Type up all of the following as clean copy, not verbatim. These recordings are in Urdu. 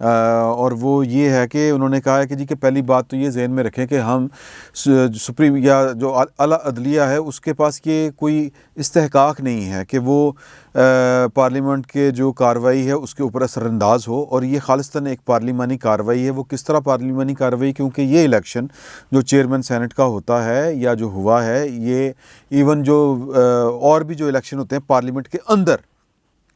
اور وہ یہ ہے کہ انہوں نے کہا ہے کہ جی کہ پہلی بات تو یہ ذہن میں رکھیں کہ ہم سپریم یا جو اعلیٰ عدلیہ ہے اس کے پاس یہ کوئی استحقاق نہیں ہے کہ وہ پارلیمنٹ کے جو کارروائی ہے اس کے اوپر اثر انداز ہو، اور یہ خالصتاً ایک پارلیمانی کارروائی ہے۔ وہ کس طرح پارلیمانی کارروائی، کیونکہ یہ الیکشن جو چیئرمین سینٹ کا ہوتا ہے یا جو ہوا ہے، یہ ایون جو اور بھی جو الیکشن ہوتے ہیں پارلیمنٹ کے اندر،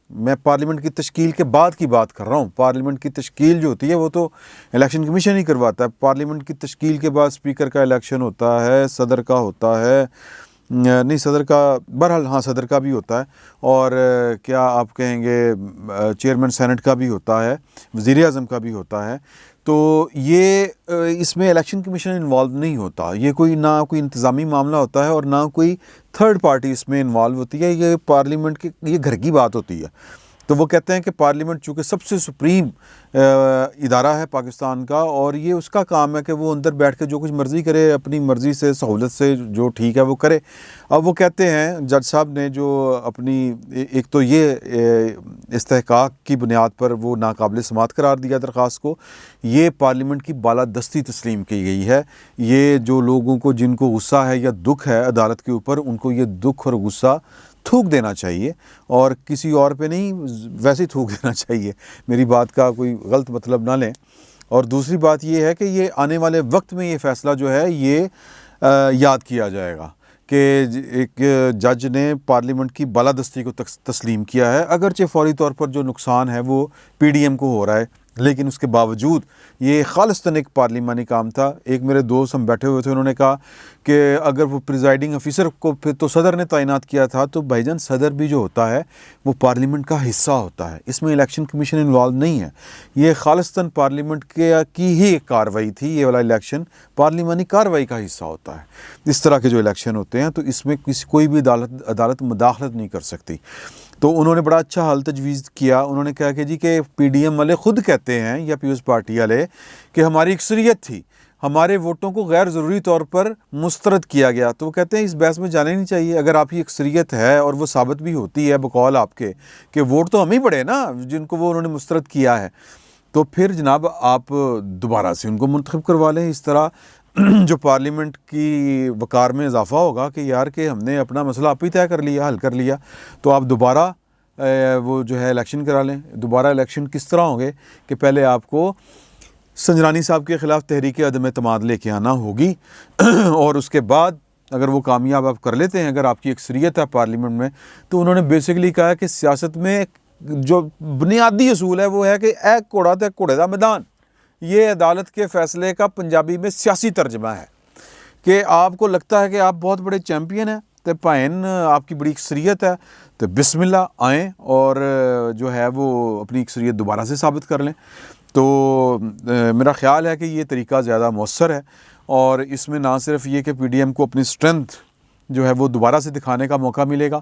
میں پارلیمنٹ کی تشکیل کے بعد کی بات کر رہا ہوں، پارلیمنٹ کی تشکیل جو ہوتی ہے وہ تو الیکشن کمیشن ہی کرواتا ہے۔ پارلیمنٹ کی تشکیل کے بعد اسپیکر کا الیکشن ہوتا ہے، صدر کا ہوتا ہے، نہیں صدر کا، بہرحال ہاں صدر کا بھی ہوتا ہے، اور کیا آپ کہیں گے چیئرمین سینٹ کا بھی ہوتا ہے، وزیر اعظم کا بھی ہوتا ہے۔ تو یہ اس میں الیکشن کمیشن انوالو نہیں ہوتا، یہ کوئی نہ کوئی انتظامی معاملہ ہوتا ہے اور نہ کوئی تھرڈ پارٹی اس میں انوالو ہوتی ہے، یہ پارلیمنٹ کی یہ گھر کی بات ہوتی ہے۔ تو وہ کہتے ہیں کہ پارلیمنٹ چونکہ سب سے سپریم ادارہ ہے پاکستان کا، اور یہ اس کا کام ہے کہ وہ اندر بیٹھ کے جو کچھ مرضی کرے، اپنی مرضی سے سہولت سے جو ٹھیک ہے وہ کرے۔ اب وہ کہتے ہیں جج صاحب نے جو اپنی ایک تو یہ استحقاق کی بنیاد پر وہ ناقابل سماعت قرار دیا درخواست کو، یہ پارلیمنٹ کی بالادستی تسلیم کی گئی ہے۔ یہ جو لوگوں کو جن کو غصہ ہے یا دکھ ہے عدالت کے اوپر، ان کو یہ دکھ اور غصہ تھوک دینا چاہیے، اور کسی اور پہ نہیں، ویسے ہی تھوک دینا چاہیے، میری بات کا کوئی غلط مطلب نہ لیں۔ اور دوسری بات یہ ہے کہ یہ آنے والے وقت میں یہ فیصلہ جو ہے یہ یاد کیا جائے گا کہ ایک جج نے پارلیمنٹ کی بالادستی کو تسلیم کیا ہے، اگرچہ فوری طور پر جو نقصان ہے وہ پی ڈی ایم کو ہو رہا ہے، لیکن اس کے باوجود یہ خالصتاً ایک پارلیمانی کام تھا۔ ایک میرے دوست ہم بیٹھے ہوئے تھے، انہوں نے کہا کہ اگر وہ پریزائڈنگ افیسر کو پھر تو صدر نے تعینات کیا تھا، تو بھائی جان صدر بھی جو ہوتا ہے وہ پارلیمنٹ کا حصہ ہوتا ہے، اس میں الیکشن کمیشن انوالو نہیں ہے، یہ خالصتاً پارلیمنٹ کی ہی ایک کارروائی تھی۔ یہ والا الیکشن پارلیمانی کارروائی کا حصہ ہوتا ہے۔ اس طرح کے جو الیکشن ہوتے ہیں تو اس میں کوئی بھی عدالت مداخلت نہیں کر سکتی۔ تو انہوں نے بڑا اچھا حل تجویز کیا، انہوں نے کہا کہ جی کہ پی ڈی ایم والے خود کہتے ہیں یا پیپلز پارٹی والے کہ ہماری اکثریت تھی، ہمارے ووٹوں کو غیر ضروری طور پر مسترد کیا گیا، تو وہ کہتے ہیں اس بحث میں جانا ہی نہیں چاہیے۔ اگر آپ کی اکثریت ہے اور وہ ثابت بھی ہوتی ہے بقول آپ کے کہ ووٹ تو ہم ہی پڑے نا جن کو وہ انہوں نے مسترد کیا ہے، تو پھر جناب آپ دوبارہ سے ان کو منتخب کروا لیں۔ اس طرح جو پارلیمنٹ کی وقار میں اضافہ ہوگا کہ یار کہ ہم نے اپنا مسئلہ آپ ہی طے کر لیا، حل کر لیا، تو آپ دوبارہ وہ جو ہے الیکشن کرا لیں۔ دوبارہ الیکشن کس طرح ہوں گے کہ پہلے آپ کو سنجرانی صاحب کے خلاف تحریک عدم اعتماد لے کے آنا ہوگی، اور اس کے بعد اگر وہ کامیاب آپ کر لیتے ہیں، اگر آپ کی اکثریت ہے پارلیمنٹ میں، تو انہوں نے بیسیکلی کہا کہ سیاست میں جو بنیادی اصول ہے وہ ہے کہ اے کوڑا تے کوڑے دا میدان۔ یہ عدالت کے فیصلے کا پنجابی میں سیاسی ترجمہ ہے کہ آپ کو لگتا ہے کہ آپ بہت بڑے چیمپئن ہیں، تو پائن آپ کی بڑی اکثریت ہے، تو بسم اللہ آئیں اور جو ہے وہ اپنی اکثریت دوبارہ سے ثابت کر لیں۔ تو میرا خیال ہے کہ یہ طریقہ زیادہ مؤثر ہے، اور اس میں نہ صرف یہ کہ پی ڈی ایم کو اپنی اسٹرینتھ جو ہے وہ دوبارہ سے دکھانے کا موقع ملے گا،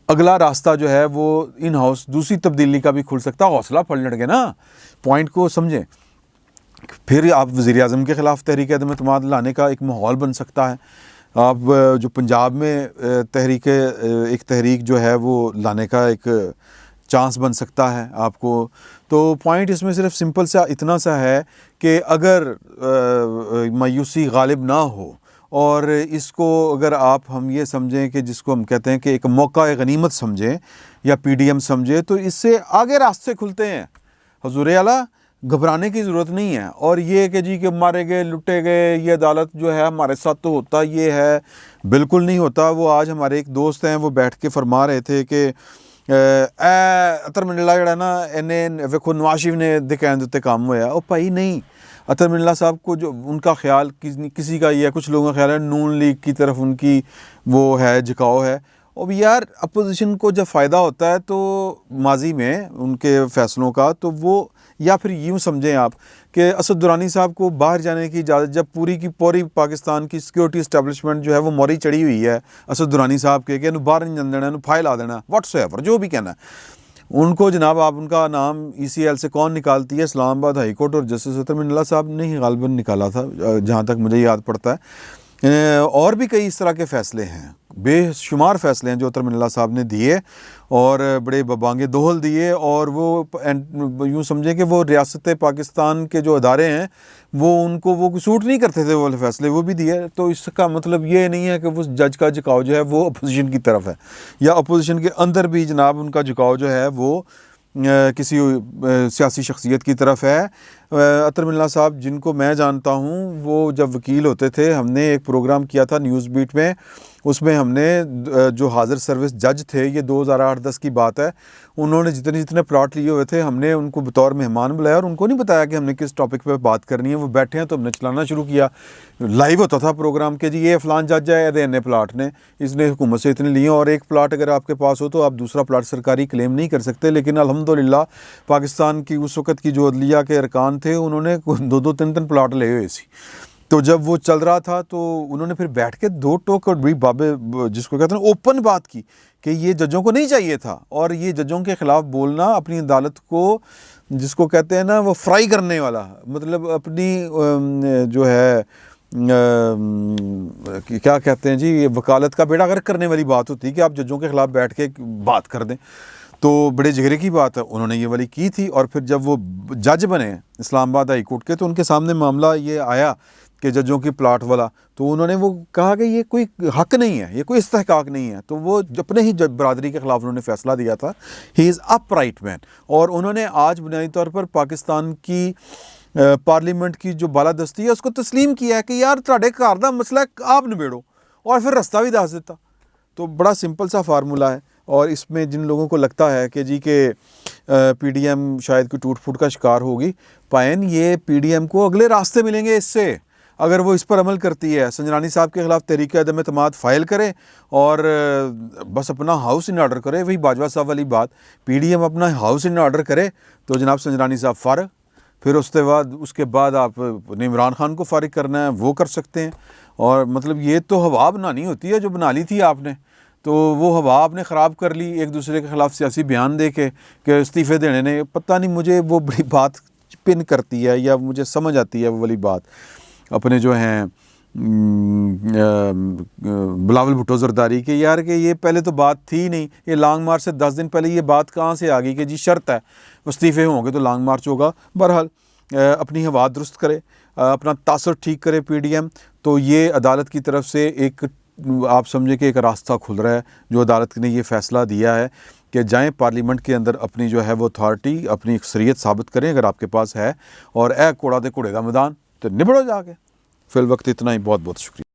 اگلا راستہ جو ہے وہ ان ہاؤس دوسری تبدیلی کا بھی کھل سکتا ہے۔ حوصلہ پڑ لڑ گے نا، پوائنٹ کو سمجھیں، پھر آپ وزیر اعظم کے خلاف تحریک عدم اعتماد لانے کا ایک ماحول بن سکتا ہے۔ آپ جو پنجاب میں ایک تحریک جو ہے وہ لانے کا ایک چانس بن سکتا ہے آپ کو۔ تو پوائنٹ اس میں صرف سمپل سا اتنا سا ہے کہ اگر مایوسی غالب نہ ہو، اور اس کو اگر ہم یہ سمجھیں کہ جس کو ہم کہتے ہیں کہ ایک موقع غنیمت سمجھیں یا پی ڈی ایم سمجھے، تو اس سے آگے راستے کھلتے ہیں۔ حضور اعلیٰ گھبرانے کی ضرورت نہیں ہے، اور یہ کہ جی کہ مارے گئے لٹے گئے یہ عدالت جو ہے ہمارے ساتھ تو ہوتا یہ ہے، بالکل نہیں ہوتا۔ وہ آج ہمارے ایک دوست ہیں، وہ بیٹھ کے فرما رہے تھے کہ اطہر منڈلا جڑا نا انہیں ویکھو نواز شریف نے دکھائیں دیتے کام ہویا، او بھائی نہیں، اطہر منڈلا صاحب کو جو ان کا خیال کسی کا یہ ہے، کچھ لوگوں کا خیال ہے نون لیگ کی طرف ان کی وہ ہے جھکاؤ ہے۔ اب یار اپوزیشن کو جب فائدہ ہوتا ہے تو ماضی میں ان کے فیصلوں کا، تو وہ یا پھر یوں سمجھیں آپ کہ اسد درانی صاحب کو باہر جانے کی اجازت جب پوری کی پوری پاکستان کی سیکورٹی اسٹیبلشمنٹ جو ہے وہ موری چڑھی ہوئی ہے اسد درانی صاحب کے کہ انہوں باہر نہیں جان دینا، انہوں پھائل آ دینا، واٹس ایور جو بھی کہنا ہے ان کو، جناب آپ ان کا نام ای سی ایل سے کون نکالتی ہے؟ اسلام آباد ہائی کورٹ اور جسٹس اطہر منڈلا صاحب نے ہی غالباً نکالا تھا جہاں تک مجھے یاد پڑتا ہے۔ اور بھی کئی اس طرح کے فیصلے ہیں، بے شمار فیصلے ہیں جو اتر من اللہ صاحب نے دیے اور بڑے ببانگے دوہل دیے، اور وہ یوں سمجھیں کہ وہ ریاست پاکستان کے جو ادارے ہیں وہ سوٹ نہیں کرتے تھے، وہ فیصلے وہ بھی دیے۔ تو اس کا مطلب یہ نہیں ہے کہ وہ جج کا جھکاؤ جو ہے وہ اپوزیشن کی طرف ہے، یا اپوزیشن کے اندر بھی جناب ان کا جھکاؤ جو ہے وہ کسی سیاسی شخصیت کی طرف ہے۔ اطہر من اللہ صاحب جن کو میں جانتا ہوں، وہ جب وکیل ہوتے تھے، ہم نے ایک پروگرام کیا تھا نیوز بیٹ میں، اس میں ہم نے جو حاضر سروس جج تھے، یہ 2008-10 کی بات ہے، انہوں نے جتنے پلاٹ لیے ہوئے تھے، ہم نے ان کو بطور مہمان بلایا اور ان کو نہیں بتایا کہ ہم نے کس ٹاپک پہ بات کرنی ہے۔ وہ بیٹھے ہیں تو ہم نے چلانا شروع کیا، لائیو ہوتا تھا پروگرام کہ جی یہ فلان جج ہے، اتنے پلاٹ نے اس نے حکومت سے اتنے لیے، اور ایک پلاٹ اگر آپ کے پاس ہو تو آپ دوسرا پلاٹ سرکاری کلیم نہیں کر سکتے۔ لیکن الحمدللہ پاکستان کی اس وقت کی جو عدلیہ کے ارکان تھے، انہوں نے 2-3 پلاٹ لے ہوئے سی۔ تو جب وہ چل رہا تھا تو انہوں نے پھر بیٹھ کے 2 ٹوک اور بھی بابے جس کو کہتے ہیں اوپن بات کی کہ یہ ججوں کو نہیں چاہیے تھا، اور یہ ججوں کے خلاف بولنا اپنی عدالت کو جس کو کہتے ہیں نا وہ فرائی کرنے والا، مطلب اپنی جو ہے کیا کہتے ہیں جی، یہ وکالت کا بیڑا غرق کرنے والی بات ہوتی ہے کہ آپ ججوں کے خلاف بیٹھ کے بات کر دیں۔ تو بڑے جگرے کی بات ہے، انہوں نے یہ والی کی تھی، اور پھر جب وہ جج بنے اسلام آباد ہائی کورٹ کے تو ان کے سامنے معاملہ یہ آیا کہ ججوں کی پلاٹ والا، تو انہوں نے وہ کہا کہ یہ کوئی حق نہیں ہے، یہ کوئی استحقاق نہیں ہے، تو وہ اپنے ہی برادری کے خلاف انہوں نے فیصلہ دیا تھا۔ ہی از اپ رائٹ مین، اور انہوں نے آج بنیادی طور پر پاکستان کی پارلیمنٹ کی جو بالادستی ہے اس کو تسلیم کیا ہے کہ یار تہاڈے گھر دا مسئلہ آپ نبیڑو، اور پھر رستہ بھی دس دیتا۔ تو بڑا سمپل سا فارمولہ ہے، اور اس میں جن لوگوں کو لگتا ہے کہ جی کہ پی ڈی ایم شاید کوئی ٹوٹ پھوٹ کا شکار ہوگی، پائن یہ پی ڈی ایم کو اگلے راستے ملیں گے اس سے، اگر وہ اس پر عمل کرتی ہے۔ سنجرانی صاحب کے خلاف تحریک عدم اعتماد فائل کرے اور بس اپنا ہاؤس ان آرڈر کرے، وہی باجوہ صاحب والی بات، پی ڈی ایم اپنا ہاؤس ان آرڈر کرے تو جناب سنجرانی صاحب فارغ، پھر اس کے بعد آپ نے عمران خان کو فارغ کرنا ہے وہ کر سکتے ہیں۔ اور مطلب یہ تو ہوا بنانی ہوتی ہے جو بنا لی تھی آپ نے، تو وہ ہوا آپ نے خراب کر لی ایک دوسرے کے خلاف سیاسی بیان دے کے کہ استعفے دینے نے، پتہ نہیں مجھے وہ بڑی بات پن کرتی ہے یا مجھے سمجھ آتی ہے وہ والی بات اپنے جو ہیں بلاول بھٹو زرداری کہ یار کہ یہ پہلے تو بات تھی نہیں، یہ لانگ مارچ سے 10 دن پہلے یہ بات کہاں سے آ گئی کہ جی شرط ہے استعفے ہوں گے تو لانگ مارچ ہوگا۔ بہرحال اپنی ہوا درست کرے، اپنا تاثر ٹھیک کرے پی ڈی ایم، تو یہ عدالت کی طرف سے ایک آپ سمجھے کہ ایک راستہ کھل رہا ہے، جو عدالت نے یہ فیصلہ دیا ہے کہ جائیں پارلیمنٹ کے اندر اپنی جو ہے وہ اتھارٹی، اپنی اکثریت ثابت کریں اگر آپ کے پاس ہے، اور اے کوڑا دے کوڑے دا میدان تو نبڑو جا کے۔ فی الوقت اتنا ہی، بہت بہت شکریہ۔